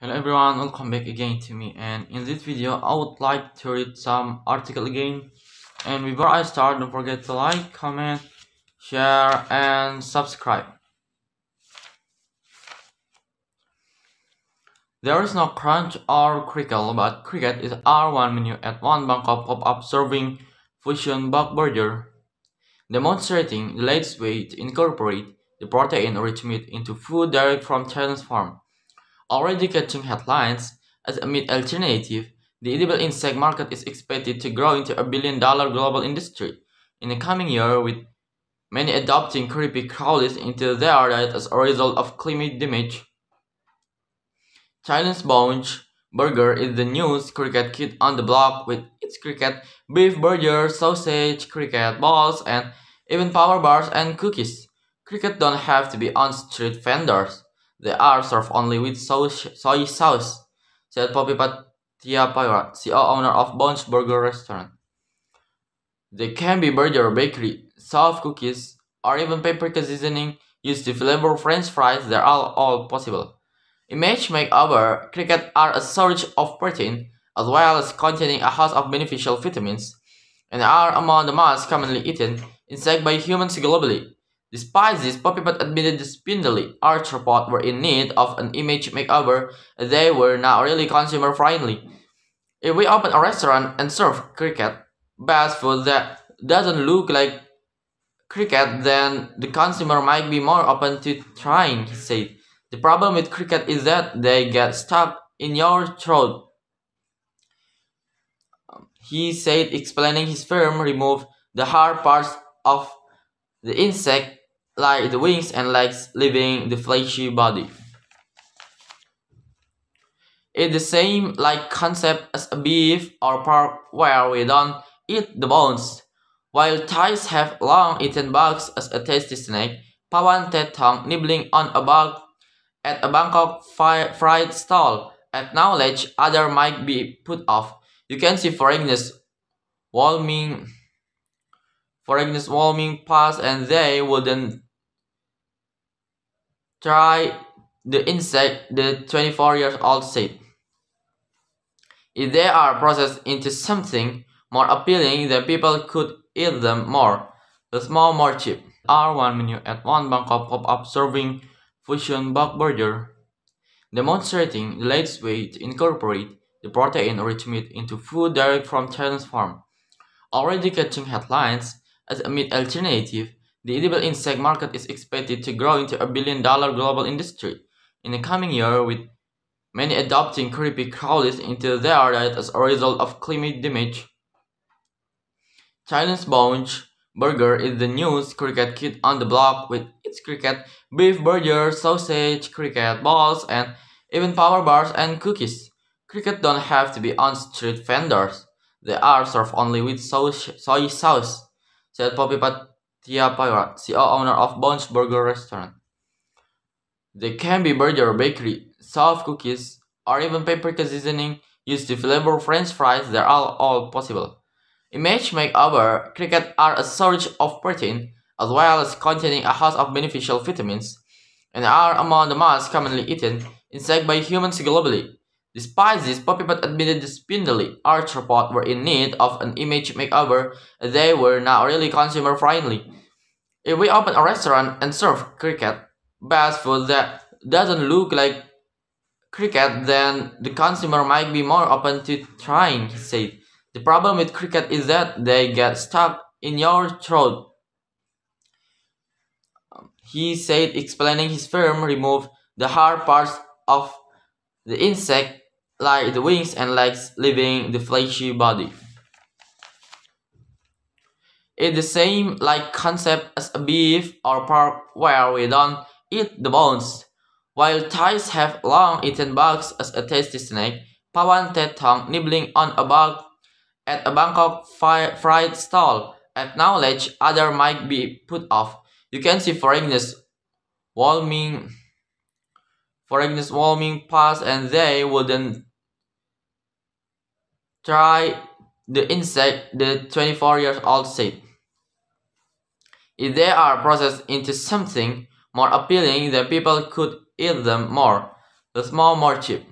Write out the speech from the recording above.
Hello everyone, welcome back again to me, and in this video I would like to read some article again. And before I start, don't forget to like, comment, share and subscribe. There is no crunch or crickle, but cricket is our one menu at one Bangkok pop-up serving fusion bug burger, demonstrating the latest way to incorporate the protein-rich meat into food direct from Chinese farm. Already catching headlines, as a meat alternative, the edible insect market is expected to grow into a billion-dollar global industry in the coming year, with many adopting creepy crawlies into their diet as a result of climate damage. Chinese Bounce Burger is the newest cricket kit on the block, with its cricket beef burger, sausage, cricket balls, and even power bars and cookies. Cricket don't have to be on street vendors. They are served only with soy sauce, said Poppy Patiapayra, CEO owner of Bounce Burger restaurant. They can be burger bakery, soft cookies, or even paprika seasoning used to flavor French fries. They're all possible. Image makeover cricket are a source of protein as well as containing a host of beneficial vitamins, and are among the most commonly eaten insects by humans globally. Despite this, Poppypot admitted the spindly arthropod were in need of an image makeover as they were not really consumer friendly. If we open a restaurant and serve cricket based food that doesn't look like cricket, then the consumer might be more open to trying, he said. The problem with cricket is that they get stuck in your throat, he said, explaining his firm removed the hard parts of the insect, like the wings and legs, leaving the fleshy body. It's the same like concept as a beef or pork, where we don't eat the bones. While Thais have long eaten bugs as a tasty snack, Pawan Tet Thong nibbling on a bug at a Bangkok fried stall acknowledged others might be put off. You can see foreigners warming past and they wouldn't try the insect, the 24-year-old said. If they are processed into something more appealing, then people could eat them more. The small more cheap. R1 menu at one Bangkok pop-up serving fusion bug burger, demonstrating the latest way to incorporate the protein-rich meat into food direct from Chinese farm. Already catching headlines, as a meat alternative, the edible insect market is expected to grow into a billion-dollar global industry in the coming year, with many adopting creepy crawlies into their diet as a result of climate damage. Chinese Bounce Burger is the newest cricket kit on the block, with its cricket beef burger, sausage, cricket balls, and even power bars and cookies. Cricket don't have to be on street vendors. They are served only with soy sauce, said Poppy Patiapayra, CEO owner of Bounce Burger restaurant. They can be burger bakery, soft cookies, or even paprika seasoning used to flavor French fries. They're all possible. Image makeover cricket are a source of protein as well as containing a host of beneficial vitamins, and are among the most commonly eaten insects by humans globally. Despite this, Poppypot admitted the spindly arthropod were in need of an image makeover as they were not really consumer friendly. If we open a restaurant and serve cricket based food that doesn't look like cricket, then the consumer might be more open to trying, he said. The problem with cricket is that they get stuck in your throat, he said, explaining his firm removed the hard parts of the insect, like the wings and legs, leaving the fleshy body. It's the same like concept as a beef or pork, where we don't eat the bones. While Thais have long eaten bugs as a tasty snack, Pawan Tet Thong nibbling on a bug at a Bangkok fried stall acknowledged others might be put off. You can see foreigners warming past and they wouldn't try the insect, the 24-year-old said. If they are processed into something more appealing, then people could eat them more. The small more cheap.